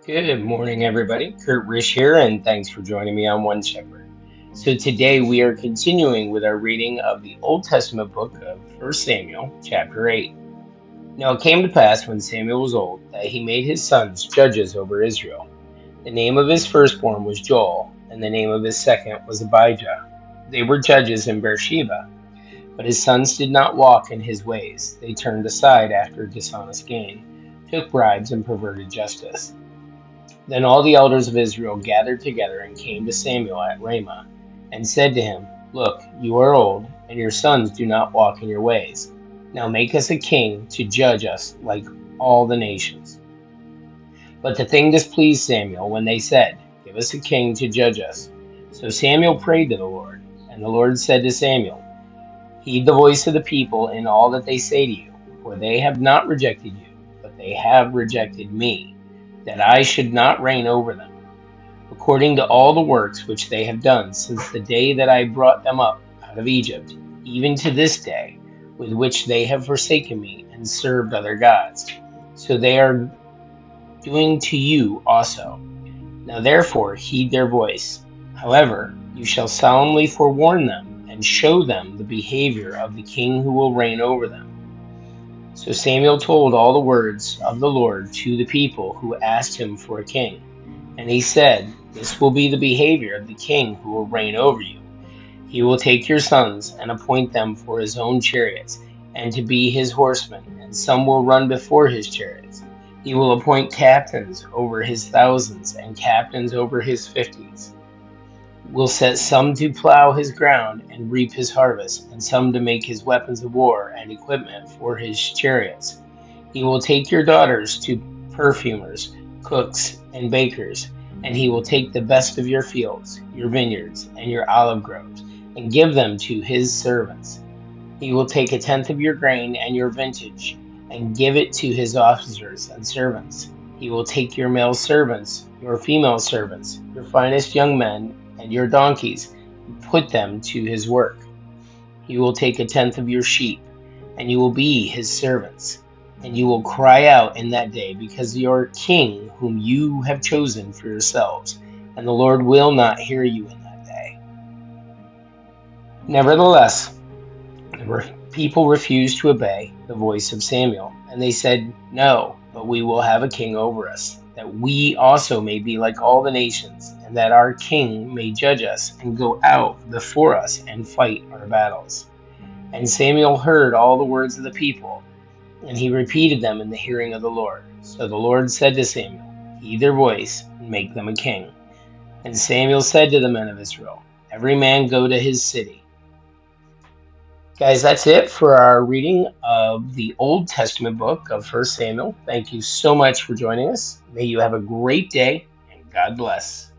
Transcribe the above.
Good morning, everybody. Kurt Risch here, and thanks for joining me on One Shepherd. So today we are continuing with our reading of the Old Testament book of 1 Samuel, chapter 8. Now it came to pass when Samuel was old that he made his sons judges over Israel. The name of his firstborn was Joel, and the name of his second was Abijah. They were judges in Beersheba, but his sons did not walk in his ways. They turned aside after dishonest gain, took bribes, and perverted justice. Then all the elders of Israel gathered together and came to Samuel at Ramah, and said to him, Look, you are old, and your sons do not walk in your ways. Now make us a king to judge us like all the nations. But the thing displeased Samuel when they said, Give us a king to judge us. So Samuel prayed to the Lord, and the Lord said to Samuel, Heed the voice of the people in all that they say to you, for they have not rejected you, but they have rejected me, that I should not reign over them, according to all the works which they have done since the day that I brought them up out of Egypt, even to this day, with which they have forsaken me and served other gods. So they are doing to you also. Now therefore heed their voice. However, you shall solemnly forewarn them and show them the behavior of the king who will reign over them. So Samuel told all the words of the Lord to the people who asked him for a king. And he said, This will be the behavior of the king who will reign over you. He will take your sons and appoint them for his own chariots, and to be his horsemen, and some will run before his chariots. He will appoint captains over his thousands, and captains over his fifties. Will set some to plow his ground and reap his harvest, and some to make his weapons of war and equipment for his chariots. He will take your daughters to perfumers, cooks, and bakers, and he will take the best of your fields, your vineyards, and your olive groves, and give them to his servants. He will take a tenth of your grain and your vintage, and give it to his officers and servants. He will take your male servants, your female servants, your finest young men, and your donkeys, and put them to his work. He will take a tenth of your sheep, and you will be his servants. And you will cry out in that day because your king whom you have chosen for yourselves, and the Lord will not hear you in that day. Nevertheless, the people refused to obey the voice of Samuel, and they said, No, but we will have a king over us, that we also may be like all the nations, and that our king may judge us and go out before us and fight our battles. And Samuel heard all the words of the people, and he repeated them in the hearing of the Lord. So the Lord said to Samuel, Heed their voice, and make them a king. And Samuel said to the men of Israel, Every man go to his city. Guys, that's it for our reading of the Old Testament book of 1 Samuel. Thank you so much for joining us. May you have a great day, and God bless.